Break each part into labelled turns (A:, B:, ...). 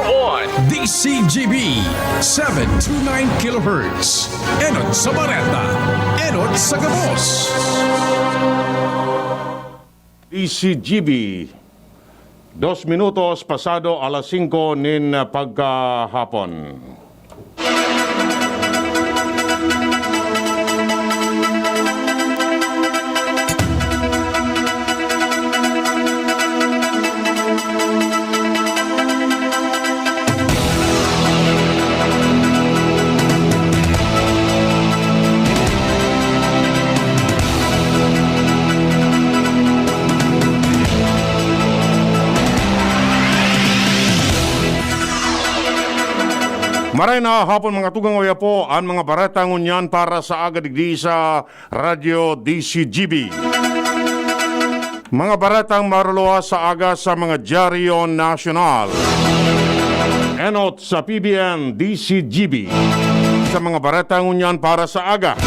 A: on
B: DZGB 729 kHz. Enot sa Bareta, Enot sa Gabos.
C: DZGB 2 minutos pasado alas 5 nin pagkahapon. Maray na hapon mga tugang oya po ang mga bareta ngunyan para sa agadigdi sa Radio DZGB. Mga baretang maruluwa sa aga sa mga dyaryo nasyonal. Enot sa PBN DZGB. Sa mga bareta ngunyan para sa aga.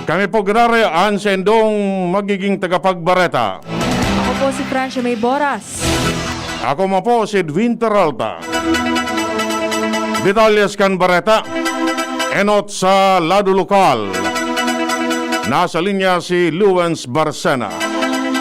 C: Kami po ginarayaan sa indong magiging tagapagbareta.
D: Ako po si Francia may Borras.
C: Ako mo po si Edwin Peralta. Detalles kan Bareta, enot sa lado lokal. Nasa linya si Luwens Barsena.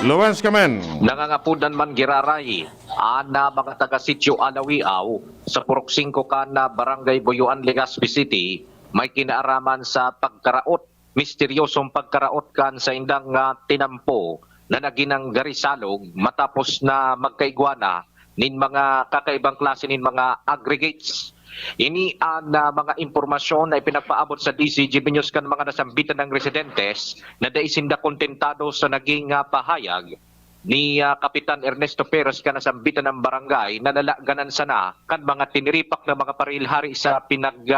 C: Luwens kamen.
A: Nangangapunan man giraray ana mga taga-sityo Alawiaw sa Purok Singko na Barangay Buyuan, Legazpi City may kinaaraman sa pagkaraot, misteryosong pagkaraot kan sa indang tinampo na naginang garisalog matapos na magkaigwana nin mga kakaibang klase nin mga aggregates. Ini ang mga impormasyon na ipinapaabot sa DZGB News kan mga nasambitan ng residentes na daisinda kontentado sa naging pahayag ni Kapitan Ernesto Perez kan nasambitan ng barangay na lalaganan sana kan mga tiniripak na mga parilhari sa pinag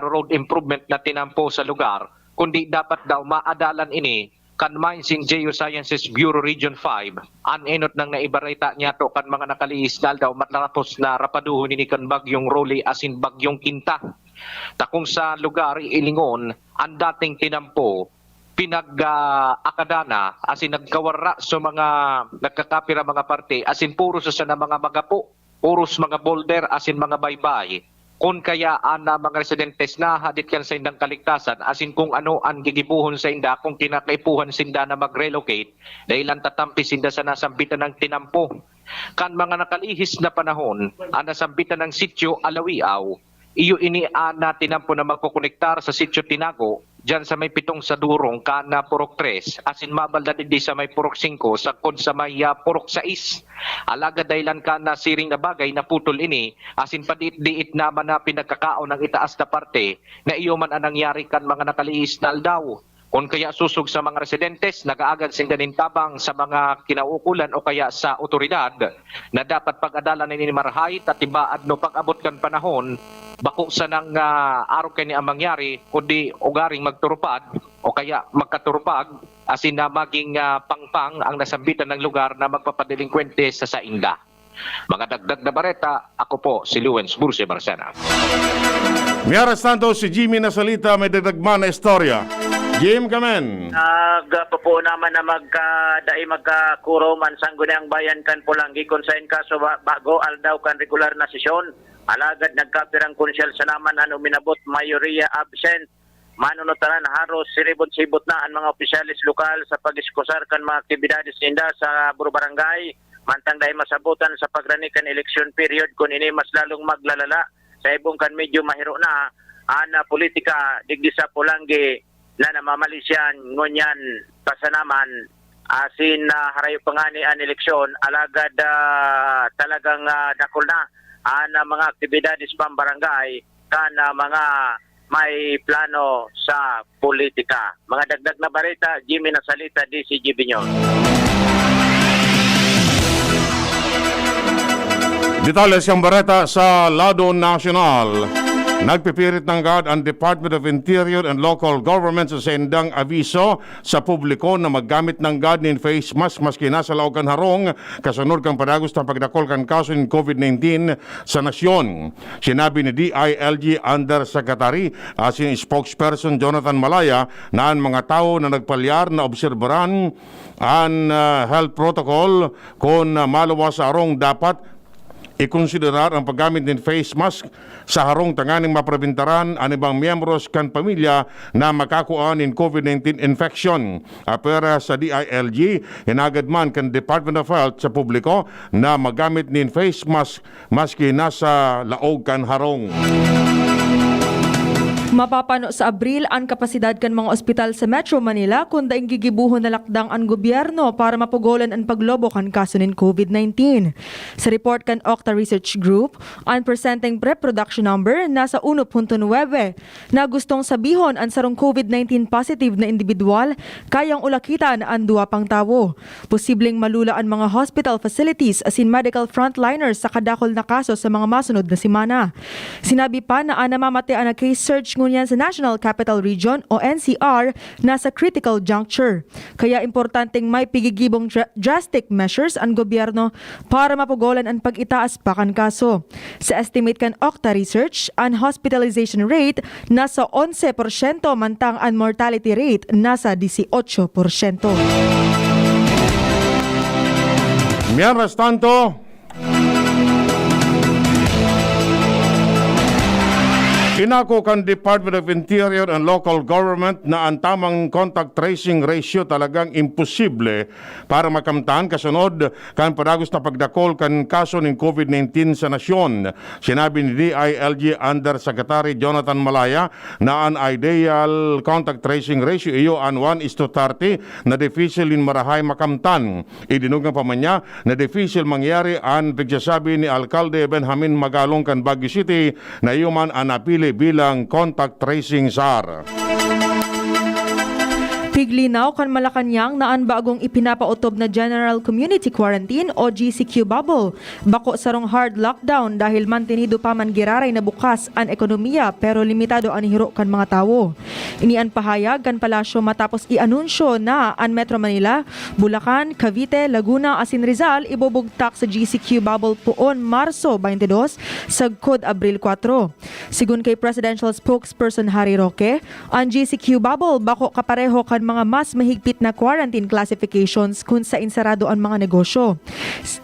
A: road improvement na tinampo sa lugar, kundi dapat daw maadalan ini kan Mines and Geosciences Bureau Region 5 enot nang naibarita niya to kan mga nakaliis daw matapos na rapaduhon ni kan bagyong Rolly asin bagyong Kinta. Takong sa lugar ilingon ang dating tinampo pinag-akadana asin nagkawarra sa mga nagkakapira mga parte asin puro sa mga magapo, puros mga boulder asin mga baybay. Kung kaya ang mga residentes na hadit kan sa indang kaligtasan asin kung ano ang gigibuhon sa inda kung kinakaipuhan sinda na mag-relocate dahil ang tatampi sinda sa nasambitan ng tinampo. Kan mga nakalihis na panahon ang nasambitan ng sityo Alawiaw, iyo ini na tinampo na magkukonektar sa sityo Tinago dyan sa may 7 sa durong kana Purok 3 asin mabalda di sa may Purok 5 sakod sa may Purok 6. Alaga dahilan ka na siring na bagay na putol ini asin padiit-diit naman na pinagkakao ng itaas na parte na iyo man ang nangyari kan mga nakaliis na aldaw. Kung kaya susog sa mga residentes, nagaagad sindanin tabang sa mga kinaukulan o kaya sa otoridad na dapat pag-adalan ni Marhay at ibaad no pag-abot kan panahon bako sa nang araw kay ni ang mangyari kundi ugaring magturupad o kaya magkaturupag asin na maging pangpang ang nasambitan ng lugar na magpapadelinkwente sa sainda. Mga dagdag na bareta, ako po si Luwens Barsena.
C: Miyaras tanto si Jimmy na salita may dagdagman na istorya. Jim kamen.
E: Nagpapo naman na magkakuro man sanggunang bayan kan Pulangi konsain kaso bago aldaw kan regular na sesyon. Alagad nagkapirang konsyel sa naman ano minabot mayorya absent. Manunotaran haros siribot-sibot na ang mga opisyalis lokal sa pag-iskusar kan mga aktibidades ninda sa Buro Barangay. Mantang dahil masabutan sa pagranikan election period kung ini mas lalong maglalala sa ibong kan medyo mahiro na ana politika digdi sa Pulangi na namamalisyan ngunyan pasanaman asin harayo pangani an eleksyon alagad talagang dakol na ana mga aktibidades pambarangay kana mga may plano sa politika. Mga dagdag na bareta, Jimmy na salita, DZGB News.
C: Detalles yung bareta sa lado nasyonal. Nagpipirit ng GAD ang Department of Interior and Local Government sa sendang aviso sa publiko na maggamit ng GAD nin face mask maski nasa laogan harong kasunod kang padagos na pagdakol kan kaso ng COVID-19 sa nasyon. Sinabi ni DILG Undersecretary asin spokesperson Jonathan Malaya na ang mga tao na nagpalyar na obserbaran ang health protocol kung malawas sa arong dapat ikonsiderar ang paggamit ng face mask sa harong tanganing maprabintaran ang ibang miyembros kan pamilya na makakuan in COVID-19 infection. Apera sa DILG, hinagad man kan Department of Health sa publiko na magamit ng face mask maski nasa laog kan harong.
D: Mapapano sa Abril ang kapasidad kan mga ospital sa Metro Manila kung daing gigibuhon na lakdang ang gobyerno para mapugolan ang paglobo kan kaso ng COVID-19. Sa report kan Octa Research Group, ang presenting pre-production number nasa 1.9 na gustong sabihon ang sarong COVID-19 positive na individual kayang ulakitan ang duwa pang tawo. Posibleng malula ang mga hospital facilities as in medical frontliners sa kadakol na kaso sa mga masunod na simana. Sinabi pa na namamatean na case surge ngunyan sa National Capital Region o NCR nasa critical juncture. Kaya importanteng may pigigibong drastic measures ang gobyerno para mapugolan ang pag-itaas pa kan kaso. Sa estimate kan Octa Research, ang hospitalization rate nasa 11% mantang ang mortality rate nasa 18%.
C: Mientras tanto, inako kan Department of Interior and Local Government na ang tamang contact tracing ratio talagang imposible para makamtan kasunod kan padagos na pagdakol kan kaso ng COVID-19 sa nasyon. Sinabi ni DILG Undersecretary Jonathan Malaya na ang ideal contact tracing ratio iyo an 1:30 na difficile in marahay makamtan. Idinugang pa man niya na difficile mangyari ang pagsasabi ni Alcalde Benjamin Magalong kan Baguio City na iyo man ang napili bilang contact tracing SAR.
D: Piglinaw kan Malacanang na ang bagong ipinapautob na General Community Quarantine o GCQ bubble. Bako sarong hard lockdown dahil mantinido pa man giraray na bukas ang ekonomiya pero limitado ang hiro kan mga tawo. Inian pahayag kan palasyo matapos i-anunsyo na ang Metro Manila, Bulacan, Cavite, Laguna, asin Rizal ibubugtak sa GCQ bubble puon Marso 22 sagkod Abril 4. Sigun kay Presidential Spokesperson Harry Roque, ang GCQ bubble bako kapareho kan mga mas mahigpit na quarantine classifications kung sa insarado ang mga negosyo.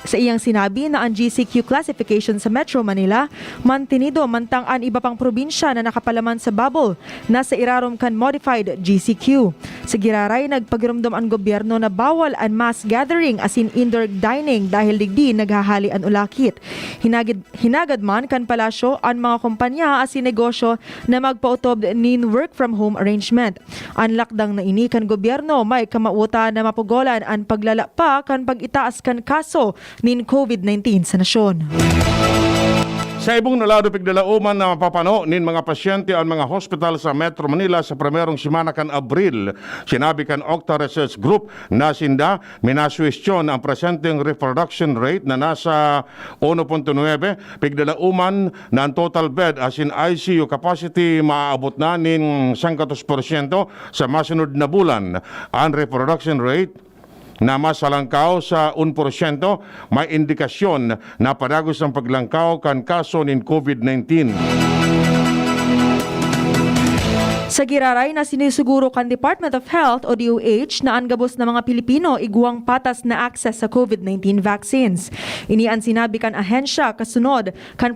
D: Sa iyang sinabi na ang GCQ classification sa Metro Manila, mantinido mantang ang iba pang probinsya na nakapalaman sa bubble na sa irarom kan modified GCQ. Sa giraray, nagpagirumdom ang gobyerno na bawal ang mass gathering as in indoor dining dahil digdi naghahali ang ulakit. Hinagad man kan palasyo ang mga kumpanya as in negosyo na magpautob nin work from home arrangement. Ang lakdang na ini kan gobyerno may kamauta na mapugolan ang paglala pa kan pag-itaas kan kaso nin COVID-19 sa nasyon.
C: Sa ibong nalado pigdalauman na mapapano nin mga pasyente ang mga hospital sa Metro Manila sa primerong simana kan Abril, sinabi kan Octa Research Group na sinda minasuwestiyon ang presenteng reproduction rate na nasa 1.9 pigdalauman na ang total bed as in ICU capacity maaabot na nin 100% sa masunod na bulan. Ang reproduction rate na mas salangkaw sa 1%, may indikasyon na padagos ang paglangkaw kan kaso ng COVID-19.
D: Sa giraray na sinisuguro kan Department of Health o DOH na ang gabos na mga Pilipino iguang patas na access sa COVID-19 vaccines. Ini ang sinabi kan ahensya kasunod kan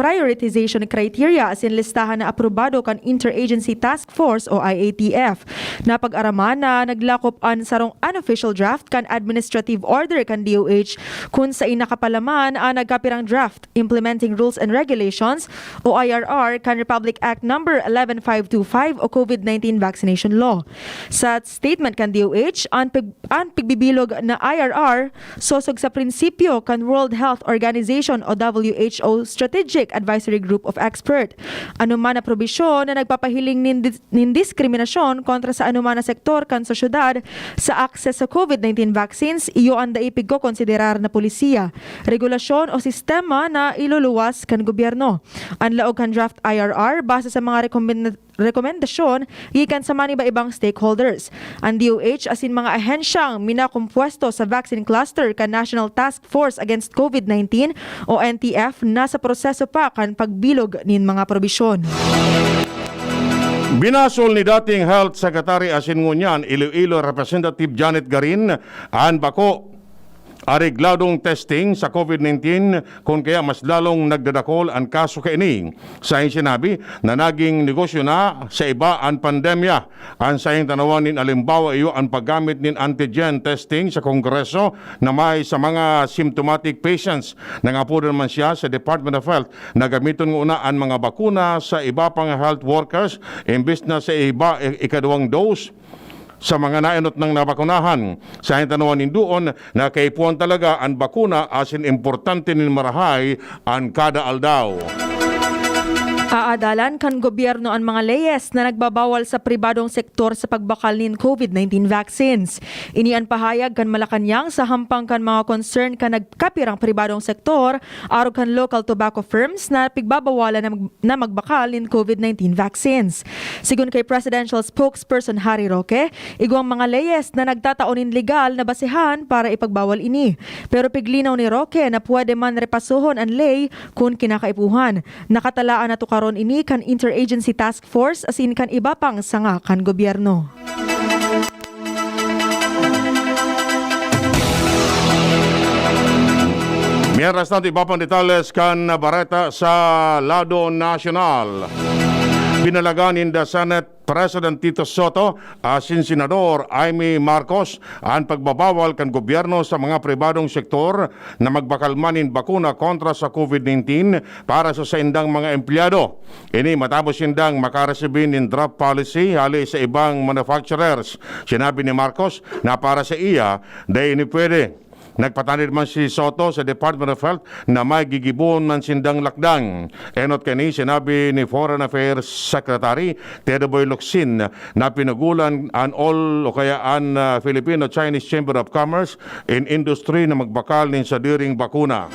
D: prioritization criteria as in listahan na aprobado kan Interagency Task Force o IATF. Na pag-araman na naglakop an sarong unofficial draft kan administrative order kan DOH kung sa inakapalaman ang nagkapirang draft implementing rules and regulations o IRR kan Republic Act number 11525 o COVID-19 vaccination law. Sa statement kan DOH, ang pigbibilog na IRR sosog sa prinsipyo kan World Health Organization o WHO Strategic Advisory Group of Expert. Anuman na probisyon na nagpapahiling nin diskriminasyon kontra sa anuman na sektor kan sosyedad sa access sa COVID-19 vaccines, iyo ang daipig ko konsiderar na polisiya, regulasyon o sistema na iluluwas kan gobyerno. Ang laog kan draft IRR base sa mga rekomendasyon gikan sa maniba-ibang stakeholders. Ang DOH as in mga ahensyang minakumpuesto sa vaccine cluster kan National Task Force Against COVID-19 o NTF nasa proseso pa kan pagbilog nin mga probisyon.
C: Binasol ni dating Health Secretary Asin Ngunyan, Iloilo Representative Janet Garin, ang bako arigladong testing sa COVID-19 kung kaya mas lalong nagdadakol ang kaso kaini. Sayang sinabi na naging negosyo na sa iba ang pandemya. Ang sayang tanawan nin alimbawa iyo ang paggamit nin antigen testing sa Kongreso na may sa mga symptomatic patients. Nangapunan man siya sa Department of Health na gamiton una ang mga bakuna sa iba pang health workers imbis na sa iba ikadawang dose sa mga nainot ng nabakunahan. Sa hintanuan doon na kaipuan talaga ang bakuna asin importante nin marahay ang kada aldaw.
D: Aadalan kan gobyerno ang mga leyes na nagbabawal sa pribadong sektor sa pagbakal nin COVID-19 vaccines. Inian pahayag kan Malacanang sa hampang kan mga concern kan nagkapirang pribadong sektor aro kan local tobacco firms na pigbabawalan na magbakal nin COVID-19 vaccines. Sigun kay Presidential Spokesperson Harry Roque, igwang mga leyes na nagtataonin legal na basihan para ipagbawal ini. Pero piglinaw ni Roque na pwede man repasuhon ang ley kung kinakaipuhan. Nakatalaan na to karon ini kan Interagency Task Force asin kan iba pang sanga kan gobyerno.
C: Mientras tanto, iba pang detalles kan Bareta sa lado nasyonal. Binalaganin da Senate President Tito Soto asin Senador Amy Marcos ang pagbabawal kan gobyerno sa mga pribadong sektor na magbakalmanin bakuna kontra sa COVID-19 para sa indang mga empleyado. Ini matapos indang makaresibin in draft policy hali sa ibang manufacturers. Sinabi ni Marcos na para sa iya, dahil ini pwede. Nagpatanid man si Soto sa Department of Health na may gigibon man sindang lakdang. Enot kani sinabi ni Foreign Affairs Secretary Ted Boy Locsin na pinagulan an all o kaya an Filipino-Chinese Chamber of Commerce in Industry na magbakal nin sa diring bakuna.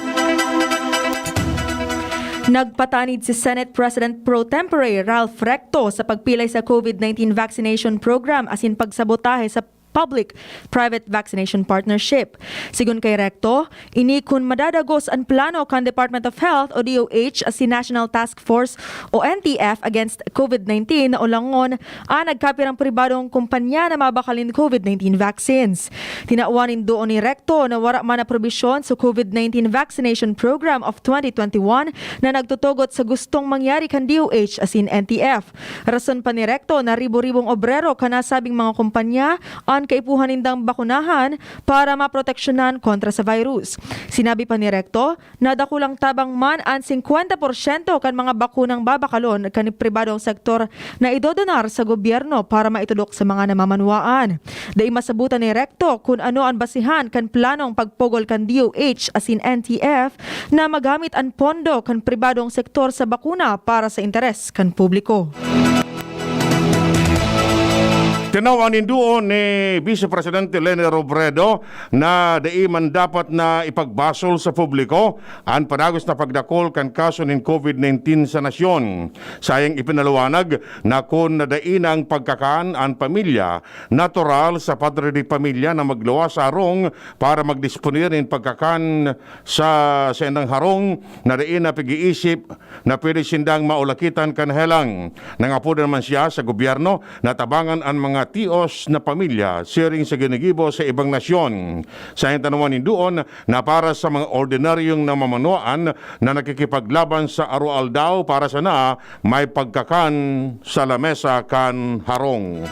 D: Nagpatanid si Senate President Pro Tempore Ralph Recto sa pagpilay sa COVID-19 vaccination program asin pagsabotahe sa public-private vaccination partnership. Sigun kay Recto, ini kun madadagos ang plano kan Department of Health o DOH as si National Task Force o NTF against COVID-19 na ulangon nagkapirang pribadong kumpanya na mabakalin COVID-19 vaccines. Tinaawanin doon ni Recto na wala man na probisyon sa COVID-19 vaccination program of 2021 na nagtutugot sa gustong mangyari kan DOH as in NTF. Rason pa ni Recto na ribo-ribong obrero kanasabing mga kumpanya kaipuhan nindang bakunahan para maproteksyonan kontra sa virus. Sinabi pa ni Recto na dakulang tabang man ang 50% kan mga bakunang babakalon kan pribadong sektor na idodonar sa gobyerno para maitudok sa mga namamanwaan. Dai masabutan ni Recto kung ano ang basihan kan planong pagpugol kan DOH asin NTF na magamit ang pondo kan pribadong sektor sa bakuna para sa interes kan publiko.
C: Tinawanin doon ni Vice Presidente Leni Robredo na daiman dapat na ipagbasol sa publiko ang padagos na pagdakol kan kaso ng COVID-19 sa nasyon. Sayang ipinalawanag na kung nadainang pagkakaan ang pamilya, natural sa padre di pamilya na magluwas sa harong para magdisponir ng pagkakaan sa sendang harong na dain na pag-iisip na pwede sindang maulakitan kan helang. Nangapunan man siya sa gobyerno na tabangan ang mga tios na pamilya sharing sa ginigibo sa ibang nasyon. Sa tanawanin doon na para sa mga ordinaryong namamanuan na nakikipaglaban sa arualdaw para sana may pagkakan sa lamesa kan harong.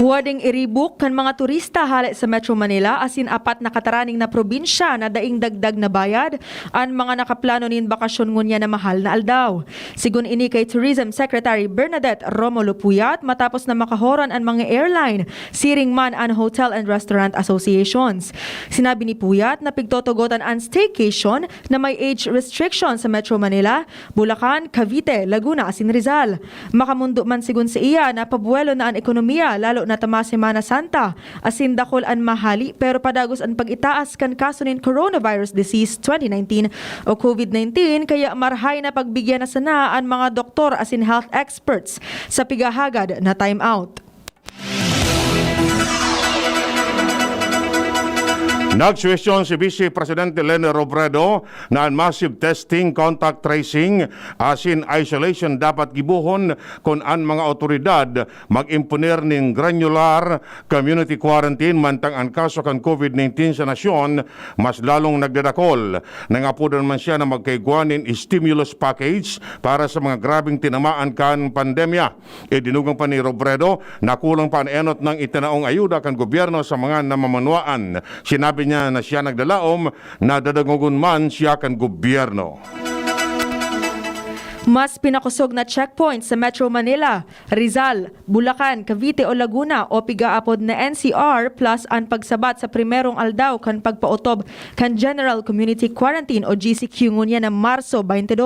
D: Huwading iribuk kan mga turista hali sa Metro Manila asin apat na kataraning na probinsya na daing dagdag na bayad ang mga nakaplano nin bakasyon ngunya na mahal na aldaw. Sigun ini kay Tourism Secretary Bernadette Romulo Puyat matapos na makahoran ang mga airline, siring man ang hotel and restaurant associations. Sinabi ni Puyat na pigtotogotan ang staycation na may age restriction sa Metro Manila, Bulacan, Cavite, Laguna asin Rizal. Makamundo man sigun sa iya na pabuelo na ang ekonomiya lalo na tama Semana Santa. Asin dakol an mahali pero padagos ang pag-itaas kan kaso nin coronavirus disease 2019 o COVID-19 kaya marhay na pagbigyan na sana ang mga doktor asin health experts sa pigahagad na time out.
C: Nagsuwestyon si Vice Presidente Lene Robredo na ang massive testing, contact tracing, asin isolation dapat gibuhon kung ang mga otoridad mag-imponer ng granular community quarantine mantang ang kaso kan COVID-19 sa nasyon mas lalong nagdadakol. Nangapudan man siya na magkaiguan ng stimulus package para sa mga grabing tinamaan kan pandemya. Dinugang pa ni Robredo na kulang pa ang enot ng itinaong ayuda kan gobyerno sa mga namamanuaan. Sinabi niya na siya nagdalaom na dadagogon man siya kan gobyerno.
D: Mas pinakusog na checkpoints sa Metro Manila, Rizal, Bulacan, Cavite o Laguna o pigaapod na NCR plus ang pagsabat sa primerong aldaw kan pagpautob kan General Community Quarantine o GCQ ngunya na Marso 22.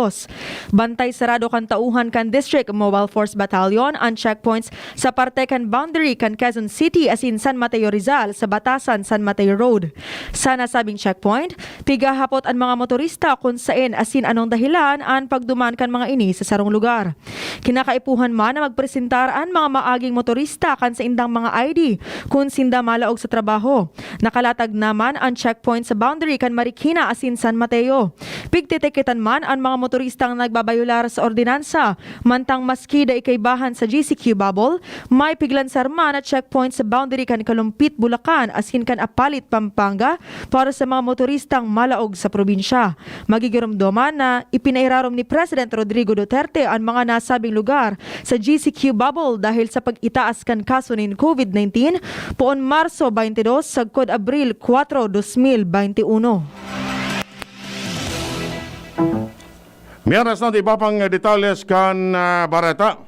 D: Bantay sarado kan tauhan kan District Mobile Force Battalion ang checkpoints sa parte kan boundary kan Quezon City asin San Mateo Rizal sa Batasan San Mateo Road. Sa nasabing checkpoint, pigahapot ang mga motorista kung saan asin anong dahilan ang pagduman kan mga ini sa sarong lugar. Kinakaipuhan man na magpresentar ang mga maaging motorista kan sa indang mga ID kung sinda malaog sa trabaho. Nakalatag naman ang checkpoint sa boundary kan Marikina asin San Mateo. Pigtitikitan man ang mga motoristang nagbabayular sa ordinansa. Mantang maski da ikaibahan sa GCQ bubble, may piglansar man at checkpoint sa boundary kan Kalumpit, Bulacan asin kan Apalit, Pampanga para sa mga motoristang malaog sa probinsya. Magigiromdoman na ipinairarom ni President Rodrigo Duterte ang mga nasabing lugar sa GCQ bubble dahil sa pag-itaas kan kaso ng COVID-19 poon Marso 22 sagkod Abril 4, 2021.
C: Meron na iba pang detalles kan Bareta.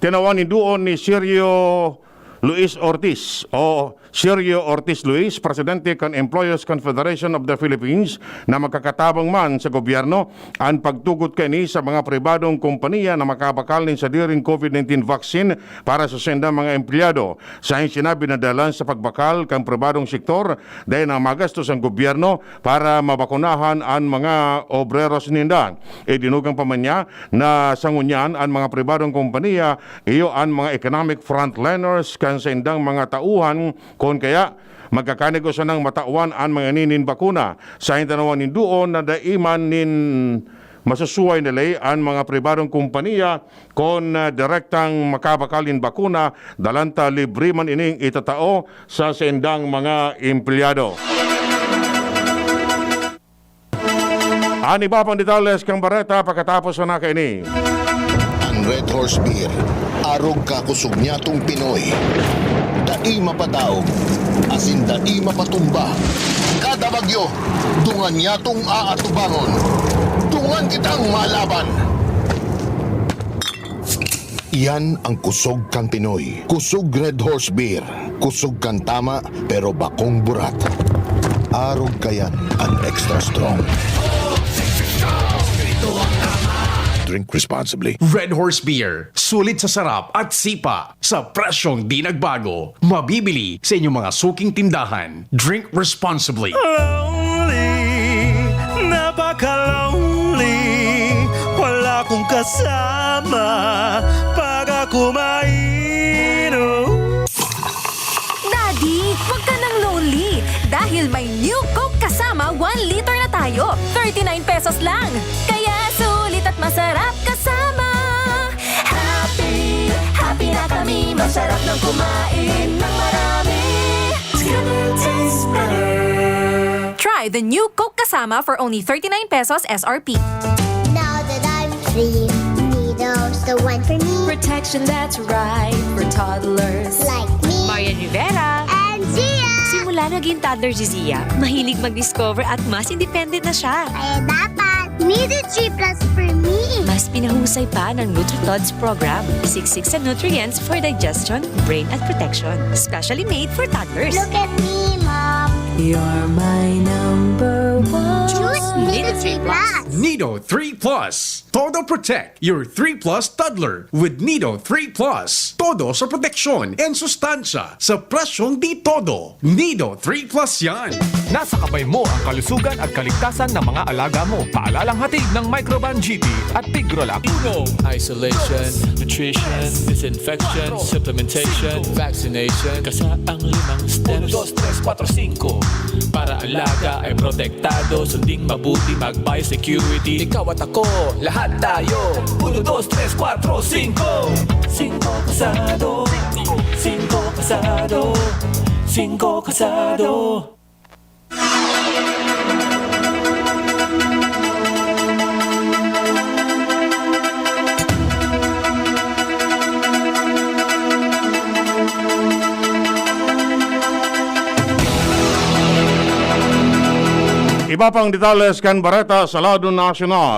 C: Tinawanin doon ni Sergio Luis Ortiz o Sergio Ortiz Luis, Presidente kan Employers Confederation of the Philippines na magkakatabang man sa gobyerno ang pagtugot kani sa mga pribadong kompanya na makabakal nin sa diring COVID-19 vaccine para sa senda mga empleyado. Sa sinabi na dalan sa pagbakal kan pribadong sektor dahil na magastos ang gobyerno para mabakunahan ang mga obreros ninda. Dinugang pa man niya na sangunyan ang mga pribadong kompanya iyo ang mga economic frontliners kan sa indang mga tauhan kung kaya magkakanegosyo ng matawan ang mga ninin bakuna. Sa hintanawan nin doon na daiman nin masusuway nila ang mga pribadong kumpanya kung direktang makabakalin bakuna dalanta libre man ining itatao sa sendang mga empleyado. Ani ba pang detalles kang Bareta pagkatapos na nakaini?
F: Ang Red Horse Beer, arog kakusog niya tong Pinoy. Dai mapadaog, asin dai mapatumba. Kada bagyo, dungan niya tong aatubangon. Dungan kitang malaban. Iyan ang kusog kang Pinoy. Kusog Red Horse Beer. Kusog kang tama pero bakong burat. Arog kayan ang extra strong. Drink responsibly.
B: Red Horse Beer, sulit sa sarap at sipa sa presyong di nagbago. Mabibili sa inyong mga suking tindahan. Drink responsibly.
G: Lonely, napaka-lonely. Wala akong kasama pag ako mainom.
H: Daddy, huwag ka nang lonely. Dahil may new Coke kasama 1 liter na tayo. 39 pesos lang. Kaya sulit at masarap kasama. Happy, happy na kami. Masarap nang kumain ng marami. It's gonna taste better. Try the new Coke kasama for only 39 pesos SRP.
I: Now that I'm free, Nido's the one for me.
H: Protection that's right for toddlers.
I: Like me
H: Marian Rivera.
I: and Zia.
H: Simula naging toddler si Zia, mahilig mag-discover at mas independent na siya.
I: Kaya dapat, Nido 3 Plus for me.
H: Mas pinahusay pa ng NutriTods program. Siksik sa nutrients for digestion, brain at protection. Specially made for toddlers.
I: Look at me, Mom.
H: You're my number one.
I: Choose Nido 3 Plus.
B: Nido 3 Plus. Todo Protect, your 3 Plus toddler with Nido 3 Plus. Todo sa proteksyon and sustansya sa presyong di todo. Nido 3 Plus yan.
J: Nasa kamay mo ang kalusugan at kaligtasan ng mga alaga mo. Paalalang hatid ng Microban GT at Pigrolac.
K: Isolation, nutrition, disinfection, supplementation, vaccination. Kasaang 5 steps. 1, 2, 3, 4, 5. Para alaga ay protektado. Sunding mabuti mag-biosecurity. Ikaw at ako, lahat tayo. 1, 2, 3, 4, 5. 5 kasado. 5 kasado. 5 kasado.
C: Iba pang detalles kan Bareta sa Lado Nacional.